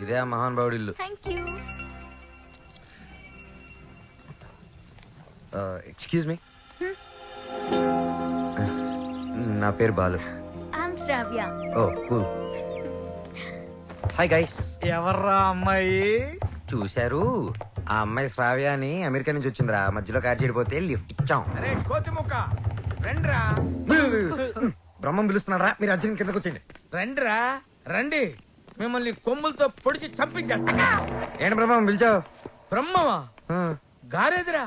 ఇదే ఆ మహాన్ బావుడి ఇల్లు. థాంక్యూ. ఎక్స్క్యూజ్ మీ, నా పేరు Balu. I'm Shravya. Oh cool. Hi guys. ఎవర్రా అమ్మాయి? చూశారు, ఆ అమ్మాయి శ్రావ్య అని అమెరికా నుంచి వచ్చిందిరా. మధ్యలో కార్ చెడిపోతే లిఫ్ట్ ఇచ్చాం. అరే కోతి ముక్క రండ్రా. బ్రహ్మం పిలుస్తున్నారా, మీరు అర్జున్ కిందకు వచ్చేయండి. రండ్రా రండి, మిమ్మల్ని కొమ్ములతో పొడిచి చంపించేస్తా. ఏంటి బ్రహ్మం పిలిచావు? బ్రహ్మమా? గారేదిరా.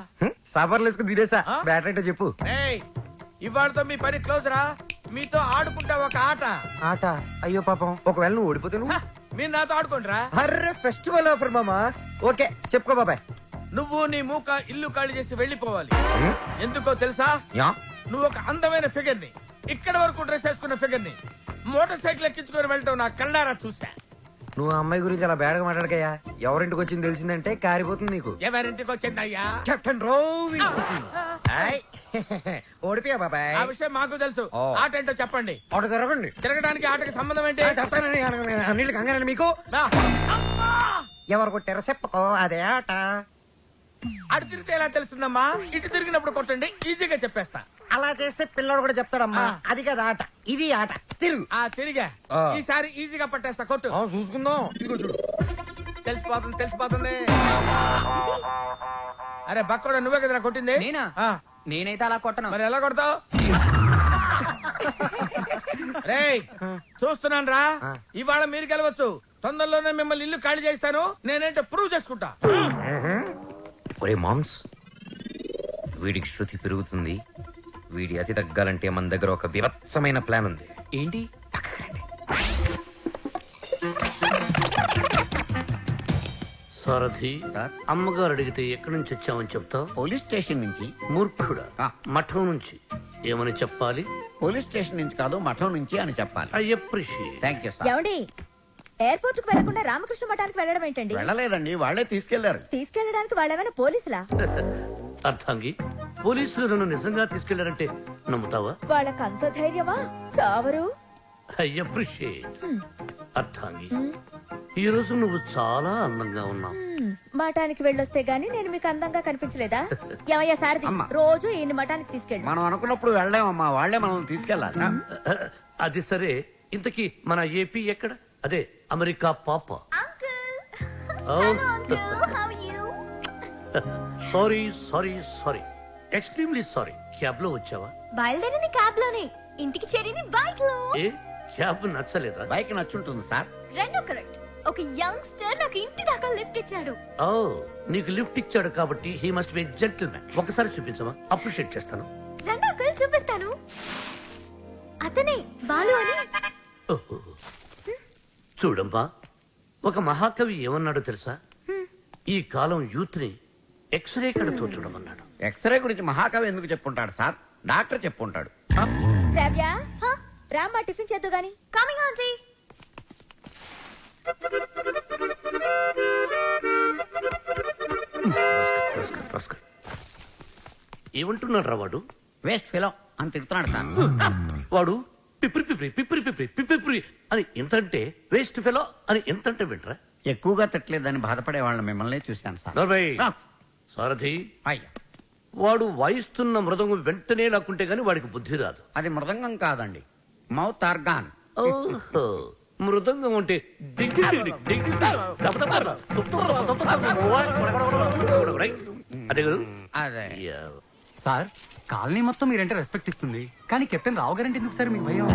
సాఫర్లు వేసుకుని తీరేసా. బ్యాటరీ అయితే చెప్పు. ఏయ్, ఇవాళతో మీ పని క్లోజ్ రా. మీతో ఆడుకుంటా ఒక ఆట. ఆట? అయ్యో పాపం, ఒకవేళ నువ్వు ఓడిపోతే నువ్వు? మీరు నాతో ఆడుకోండిరా. అర్రే ఫెస్టివల్ ఆఫర్ మామా. ఓకే చెప్పుకో బాబాయ్. నువ్వు నీ మూక ఇల్లు ఖాళీ చేసి వెళ్ళిపోవాలి. ఎందుకో తెలుసా? యా. నువ్వు ఒక అందమైన ఫిగర్ ని, ఇక్కడ వరకు డ్రెస్ వేసుకున్న ఫిగర్ ని మోటార్ సైకిల్ ఎక్కించుకొని వెళ్ళటం నా కళ్ళారా చూసా. నువ్వు ఆ అమ్మాయి గురించి అలా బేడగా మాట్లాడకయ్యా. ఎవరింటికి వచ్చింది తెలిసిందంటే కారిపోతుంది నీకు. ఎవరింటికి వచ్చిందయ్యా? కెప్టెన్ రోవి. ఓడిపోయా బాబాయ్. ఆ విషయం మాకు తెలుసు. ఓ. ఆట ఏంటో చెప్పండి. ఆట తిరగండి. తిరగడానికి ఆటకి సంబంధం ఏంటి? చెప్తానండి, అన్నిటికి కంగానండి మీకు. రా. అమ్మా! ఎవరు కొట్టారో చెప్పుకో, అదే ఆట. అటు తిరిగితే ఎలా తెలుస్తుందమ్మా? ఇటు తిరిగినప్పుడు కొట్టండి, ఈజీగా చెప్పేస్తా. అలా చేస్తే పిల్లడు కూడా చెప్తాడమ్మా. ఆ. అది కదా ఆట, ఇది ఆట. తిరుగు. ఆ తిరిగా ఆ. ఈసారి ఈజీగా పట్టేస్తా. కొట్టు. చూసుకుందాం. ఇదిగో చూడు. తెలిసిపోతుంది తెలిసిపోతుంది. అరే బక్కడా, నువ్వే కదరా కొట్టింది? నేనా? ఆ. నేనైతే అలా కొట్టను. మరి ఎలా కొడతావు? రేయ్ చూస్తున్నాను రా. ఆ. ఇవాళ మీరు గెలవచ్చు. తొందరలోనే మిమ్మల్ని ఇల్లు ఖాళీ చేస్తాను. నేనేంటో ప్రూవ్ చేసుకుంటా. ఒరే మామ్స్, వీడికి శృతి పెరుగుతుంది. వీడి అతి తగ్గాలంటే మన దగ్గర ఒక వివత్సమైన ప్లాన్ ఉంది. ఏంటి? సారథి, సార్? అమ్మగారు అడిగితే ఎక్కడి నుంచి వచ్చామని చెప్తావు? పోలీస్ స్టేషన్ నుంచి. మూర్ఖుడా, ఆ. మఠం నుంచి ఏమని చెప్పాలి? పోలీస్ స్టేషన్ నుంచి కాదు, మఠం నుంచి అని చెప్పాలి. I appreciate. Thank you sir. ఏమండి, ఎయిర్పోర్ట్ కు వెళ్లకుండా రామకృష్ణ మఠానికి వెళ్ళడం ఏంటండి? వెళ్ళలేదండి, వాళ్ళే తీసుకెళ్లారు. తీసుకెళ్ళడానికి వాళ్ళేమైనా పోలీసులా? అర్థంగి, పోలీసులు నన్ను నిజంగా తీసుకెళ్లారంటే నమ్ముతావా? వాళ్ళకి అంత ధైర్యమా? చావరు. I appreciate. అర్థంగి, ఈ రోజు నువ్వు చాలా అందంగా ఉన్నావు. మఠానికి వెళ్ళొస్తే గానీ నేను మీకు అందంగా కనిపించలేదా? ఏమయ్యా సారథి, అమ్మా. రోజు ఈయన మఠానికి తీసుకెళ్ళి. మనం అనుకున్నప్పుడు వెళ్ళామమ్మా, వాళ్ళే మనల్ని తీసుకెళ్లాలి. అది సరే, ఇంతకీ మన ఏపీ ఎక్కడ? అదే అమెరికా పాప. Uncle. Oh. Hello uncle, how are you? Sorry sorry sorry, extremely sorry. Cab లో వచ్చావా? బయలుదేరింది క్యాబ్ లోనే, ఇంటికి చేరింది బైక్ లో. ఏ క్యాబ్ నచ్చలేదా? బైక్ నచ్చుంటుంది సార్. రెండో కరెక్ట్. ఒక యంగ్స్టర్ నాకు ఇంటి దాకా లిఫ్ట్ ఇచ్చాడు. ఓ, నీకు లిఫ్ట్ ఇచ్చాడు కాబట్టి హీ మస్ట్ బి జెంటిల్మెన్. ఒకసారి చూపించమా, అప్రిషియేట్ చేస్తాను. రండి అంకుల్, చూపిస్తాను. అతనే బాలు అని. ఓహో. చూడమ్మా, ఒక మహాకవి ఏమన్నాడో తెలుసా? ఈ కాలం యూత్ ని ఎక్స్రే కడుతూ చూడమన్నాడు. ఎక్స్రే గురించి మహాకవి ఎందుకు చెప్పుంటాడు సార్? డాక్టర్ చెప్పుంటాడు. శ్రావ్య, హ? రామ్మా టిఫిన్ చేద్దు గాని. Coming aunty. ఏమంటున్నాడు రా వాడు? వేస్ట్ ఫిలో అని తిడుతున్నాడు సార్. వాడు పిప్రి పిప్రి పిప్రి పిప్రి పిప్రి అని ఎంతంటే, వేస్ట్ ఫెలో అని ఎంతంటే వింటరా? ఎక్కువగా తిట్టలేదని బాధపడే వాళ్ళని మిమ్మల్ని చూశాను సార్. నర్వయ్. ఆ. సారథి, అయ్యా, వాడు వాయిస్తున్న మృదంగం వెంటనే లాక్కుంటే గాని వాడికి బుద్ధి రాదు. అది మృదంగం కాదండి, మౌత్ ఆర్గాన్. ఓహో, మృదంగం అంటే డింగి డింగి డింగి దబ దబ దబ దబ దబ దబ. రైట్? అదే కదా? అదే. యా. సార్, కాలనీ మొత్తం మీరంటే రెస్పెక్ట్ ఇస్తుంది, కానీ కెప్టెన్ రావు గారంటే ఎందుకు సార్ మీకు భయం?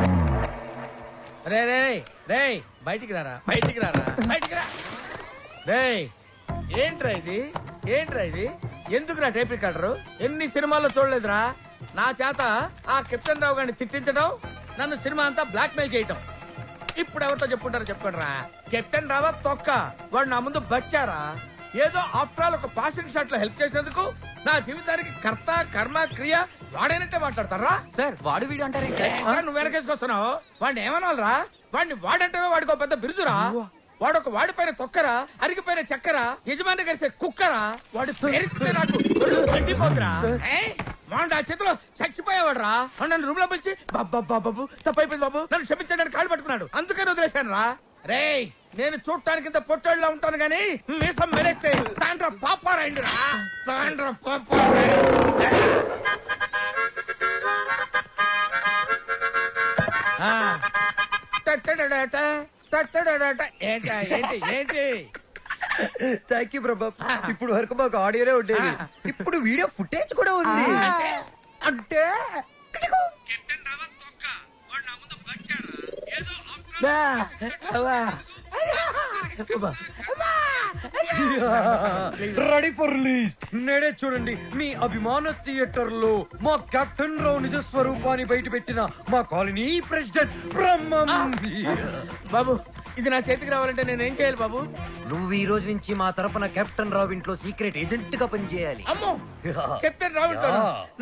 రే రే రే, బయటికి రారా, బయటికి రారా, బయటికి రా. రే ఏంట్రా ఇది, ఏంట్రా ఇది? ఎందుకురా టేప్ రికార్డరు? ఎన్ని సినిమాల్లో చూడలేదురా? నా చేత ఆ కెప్టెన్ రావు గారిని తిట్టించడం, నన్ను సినిమా అంతా బ్లాక్ మెయిల్ చేయటం. ఇప్పుడు ఎవరితో చెప్పుకుంటారో చెప్పుకోండిరా. కెప్టెన్ రావా తొక్క, వాడు నా ముందు బచ్చారా? ఏదో ఆఫ్టర్ ఆల్ ఒక పాసింగ్ షాట్ లో హెల్ప్ చేసినందుకు నా జీవితానికి కర్త కర్మ క్రియ వాడైనట్టే మాట్లాడతారా? సార్, వాడు వీడు అంటారే. నువ్వు వెనకేసుకొస్తున్నావు. వాడిని ఏమనాలరా? వాడిని వాడంటే వాడికి ఒక పెద్ద బిరుదురా. వాడొక వాడిపైన తొక్కరా, అరిగిపోయిన చక్కరా, యజమాని కలిసే కుక్కరా. వాడి పేరు నాకు మండిపోతురా. వాడు ఆ చేతిలో చచ్చిపోయేవాడు రా. నన్ను రూమ్ లో పిలిచి బాబు తప్పైపోయింది బాబు, నన్ను క్షమించడానికి కాళ్ళు పట్టుకున్నాడు. అందుకని వదిలేశాను రా. రేయ్ నేను చూడటానికి ఇంత పొట్టోళ్ళ ఉంటాను గానీ మీసం మెరేస్తే తాండ్ర పాపారాయండిరా తాండ్ర ఏంటి ఏంటి ఏంటి థ్యాంక్ యూ ప్రభా ఇప్పుడు వరకు మాకు ఆడియోనే ఉండేది ఇప్పుడు వీడియో ఫుటేజ్ కూడా ఉంది అంటే కెప్టెన్ రావత్ తొక్క వాడు నా ముందు బచ్చారా ఏదో రెడీ ఫర్ రిలీజ్ నేడే చూడండి మీ అభిమాన థియేటర్ లో మా కెప్టెన్ రావు నిజ స్వరూపాన్ని బయట పెట్టిన మా కాలనీ ప్రెసిడెంట్ బ్రహ్మం బాబు ఇది నా చేతికి రావాలంటే నేను ఏం చేయాలి బాబు? నువ్వు ఈ రోజు నుంచి మా తరపున కెప్టెన్ రావు ఇంట్లో సీక్రెట్ ఏజెంట్ గా పనిచేయాలి అమ్మో కెప్టెన్ రావుంటా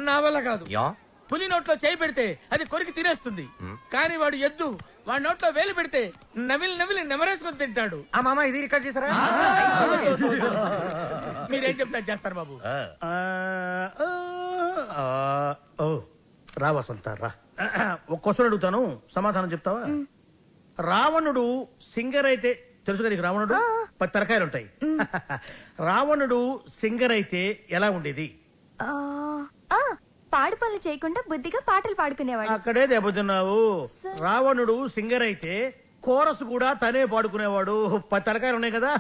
నా వల్ల కాదు. యా పులి నోట్లో చేయి పెడితే అది కొరికి తినేస్తుంది కానీ వాడు ఎద్దు వాడి నోట్లో వేలు పెడితే నవిలి నవిలి నెమరేసుకొని తింటాడు. ఆ మామ ఇది రికార్డ్ చేశారా మీరేం చెప్తా చేస్తారు బాబు? ఆ. ఓ రా వసంత రా. ఒక క్వశ్చన్ అడుగుతాను సమాధానం చెప్తావా? రావణుడు సింగర్ అయితే తెలుసుగా నీకు రావణుడు 10 తలకాయలు ఉంటాయి. రావణుడు సింగర్ అయితే ఎలా ఉండేది? పాడు పనులు చేయకుండా బుద్ధిగా పాటలు పాడుకునేవాడు. అక్కడే దెబ్బతిన్నావు. రావణుడు సింగర్ అయితే కోరస్ కూడా తనే పాడుకునేవాడు. 10 తలకాయలు ఉన్నాయి కదా.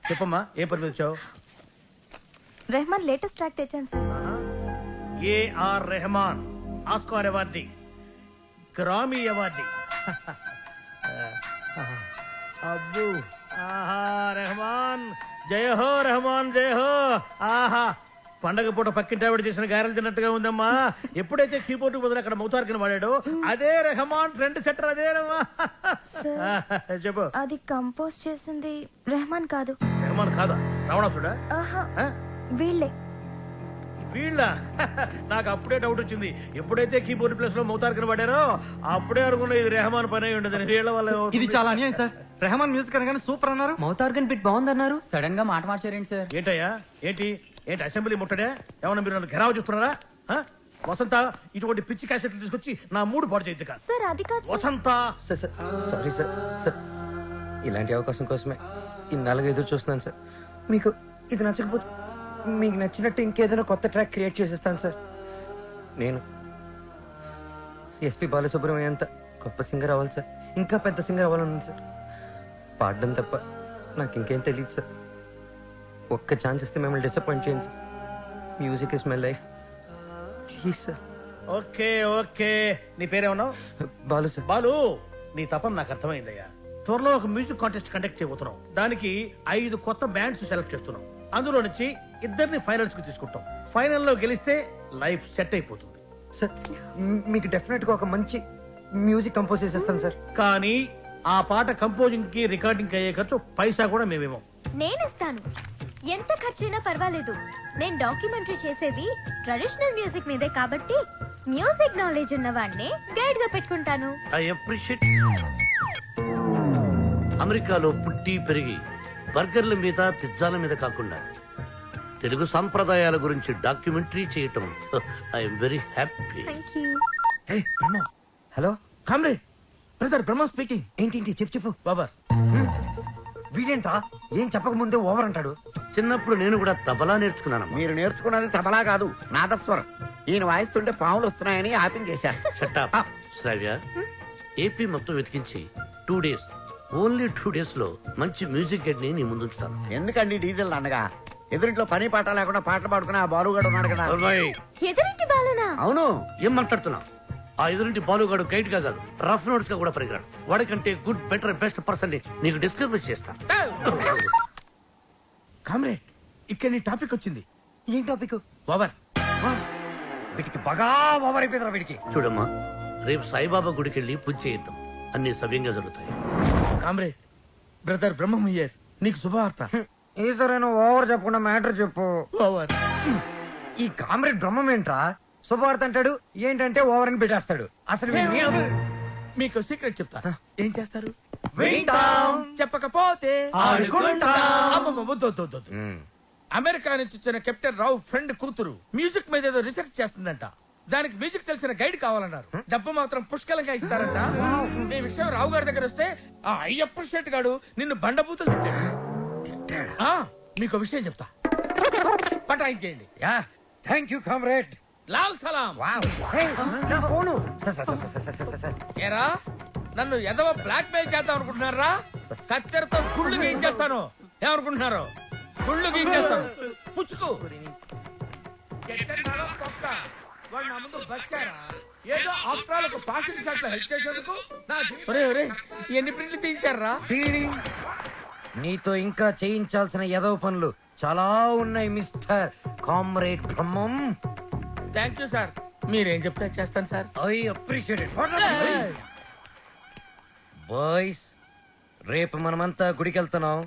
చెప్పమ్మా ఏ పని వచ్చావు? రెహమాన్ లేటెస్ట్ ట్రాక్ తెచ్చాను sir. AR Rahman Oscar awardee, Grammy awardee. అబ్బు ఆహా రెహమాన్ జయ హో రెహమాన్ జయ హో. ఆహా పండగ పూట పక్కింటి ఆవిడ చేసిన గారెలు తిన్నట్టుగా ఉందమ్మా. ఎప్పుడైతే కీబోర్డ్ బదులు అక్కడ మౌతార్కిన వాడాడో అదే రెహమాన్ ఫ్రెండ్ సెటర్ అదేనమ్మా. చెప్పు. అది కంపోజ్ చేసింది రెహమాన్ కాదు. రెహమాన్ కాదా? రావణాసుడా? ఆహా వీళ్ళే. వీళ్ళ నాకు అప్పుడే డౌట్ వచ్చింది. ఎప్పుడైతే కీబోర్డ్ ప్లేస్ లో మౌతార్కిన పడారో అప్పుడే అనుకున్నా ఇది రెహమాన్ పని అయి ఉండదు. వీళ్ళ వల్ల ఇది చాలా అన్యాయం సార్. రెహమాన్ మ్యూజిక్ అనగానే సూపర్ అన్నారు, మౌత్ ఆర్గన్ బిట్ బాగుందన్నారు, సడన్ గా మాట మార్చారేంటి సార్? ఏంటయ్యా ఏంటి ఏంటి అసెంబ్లీ ముట్టడే? ఏమన్నా మీరు నన్ను ఘెరావు చూస్తున్నారా? వసంత ఇటువంటి పిచ్చి క్యాసెట్లు తీసుకొచ్చి నా మూడు పాడు చేయద్దు కాదు. సార్ అది కాదు సార్. వసంత సారీ సార్ సార్ ఇలాంటి అవకాశం కోసమే ఇన్నాళ్ళుగా ఎదురు చూస్తున్నాను సార్. మీకు ఇది నచ్చకపోతే మీకు నచ్చినట్టు ఇంకేదైనా కొత్త ట్రాక్ క్రియేట్ చేసేస్తాను సార్. నేను ఎస్పి బాలసుబ్రహ్మణ్యం అంత గొప్ప సింగర్ అవ్వాలి సార్. ఇంకా పెద్ద సింగర్ అవ్వాలన్నాను సార్. పాడడం తప్ప నాకు ఇంకేం తెలియదు సార్. ఒక్క ఛాన్స్ ఇస్తే మిమ్మల్ని డిసప్పాయింట్ చేయండి sir. Music is my life. Please sir. Okay okay నీ పేరేమన్నావు? బాలు సార్. బాలు నీ తపన నాకు అర్థమైందయ్యా. త్వరలో ఒక మ్యూజిక్ కాంటెస్ట్ కండక్ట్ చేయబోతున్నాం. దానికి 5 కొత్త బ్యాండ్స్ సెలెక్ట్ చేస్తున్నాం. అందులో నుంచి 2 ఫైనల్స్ కి తీసుకుంటాం. ఫైనల్లో గెలిస్తే లైఫ్ సెట్ అయిపోతుంది సార్. మీకు డెఫినెట్ గా ఒక మంచి మ్యూజిక్ కంపోజ్ చేసేస్తాను సార్. కానీ ఆ పాట కంపోజింగ్ కి రికార్డింగ్ అయ్యే ఖర్చు పైసా కూడా మేమేమో. నేను ఇస్తాను. ఎంత ఖర్చైనా పర్వాలేదు. నేను డాక్యుమెంటరీ చేసేది ట్రెడిషనల్ మ్యూజిక్ మీదే కాబట్టి మ్యూజిక్ నాలెడ్జ్ ఉన్న వాడిని గైడ్ గా పెట్టుకుంటాను. I appreciate. అమెరికాలో పుట్టి పెరిగి బర్గర్ల మీద పిజ్జాల మీద కాకుండా తెలుగు సాంప్రదాయాల గురించి డాక్యుమెంటరీ చేయటం I'm very happy. Thank you. Hello comrade brother Brahma speaking. ఏంటి చెప్పు బాబర్ వీడేంట్రా ఏం చెప్పక ముందే ఓవర్ అంటాడు. చిన్నప్పుడు నేను కూడా తబలా నేర్చుకున్నానమ్మా. మీరు నేర్చుకున్నది తబలా కాదు, నాదస్వరం. ఈయన వాయిస్తుంటే పాములు వస్తున్నాయని ఆపించేశారు. షట్టా శ్రావ్య, ఏపీ మొత్తం వెతికించి 2 days, ఓన్లీ 2 days లో మంచి మ్యూజిక్ గైడ్ ని నీ ముందుంచుతాను. ఎందుకండి డీజిల్ అండగా? ఎదురింట్లో పని పాట లేకుండా పాటలు పాడుకునే ఆ బాలుగాడు ఉన్నాడు కదా. ఎదురింటి బాలునా? అవును. ఏం మాట్లాడుతున్నా? ఆ ఎదురింటి బాలుగాడు గైడ్ గా కాదు, రఫ్ నోట్స్ గా కూడా పరిగరాడు. వాడికంటే గుడ్ బెటర్ బెస్ట్ పర్సన్ ని నీకు డిస్కవర్ చేస్తా. కామ్రేడ్ ఇక్కడ నీ టాపిక్ వచ్చింది. ఏం టాపిక్? ఓవర్. వీటికి బాగా ఓవర్ అయిపోయిందిరా వీడికి. చూడమ్మా, రేపు సాయిబాబా గుడికి వెళ్ళి పూజ చేయిద్దాం. అన్ని సవ్యంగా జరుగుతాయి. కామ్రేడ్ బ్రదర్ బ్రహ్మయ్యర్ నీకు శుభవార్త. ఈసారైనా ఓవర్ చెప్పకుండా మ్యాటర్ చెప్పు. ఓవర్. ఈ కామ్రేడ్ బ్రహ్మం ఏంట్రా శుభవార్త అంటాడు, ఏంటంటే ఓవర్ అని పెట్టేస్తాడు. అసలు మీకు సీక్రెట్ చెప్తా. ఏం చేస్తారు? వింటాం. చెప్పకపోతే ఆడుకుంటాం. అమ్మమ్మ, వద్దు, వద్దు, వద్దు, వద్దు. అమెరికా నుంచి వచ్చిన కెప్టెన్ రావు ఫ్రెండ్ కూతురు మ్యూజిక్ మీద ఏదో రీసెర్చ్ చేస్తుందంట. దానికి మ్యూజిక్ తెలిసిన గైడ్ కావాలన్నారు. డబ్బు మాత్రం పుష్కలంగా ఇస్తారంట. ఈ విషయం రావు గారి దగ్గర వస్తే ఆ అయ్యప్ప షెట్ గాడు నిన్ను బండబూతులు తిట్టాడు. ఆ, మీకు విషయం చెప్తా, పటాయించేయండి. Yeah thank you comrade. లాల్ సలాం. నా phone sir sir sir sir sir sir sir ఏరా, నన్ను ఎదవ బ్లాక్ మెయిల్ చేద్దాం అనుకుంటున్నారా? కత్తెరతో గుళ్ళు గీయించేస్తాను. ఏమనుకుంటున్నారు? గుళ్ళు గీయించేస్తాను. పుచ్చుకు. ఎట్టన్నారో తొక్క. వాడు నా ముందు బచ్చారా? ఏదో ఆఫ్రాలకు పాసింగ్ షాట్ లో హెల్ప్ చేసేందుకు నా ఎన్ని ప్రింట్లు తీయించారా? నీతో ఇంకా చేయించాల్సిన ఎదవ పనులు చాలా ఉన్నాయి mister comrade Brahmam. Thank you sir. మీరేం చెప్తే చేస్తాను sir. I appreciate it. Boys, రేపు మనమంతా గుడికి వెళ్తున్నాం.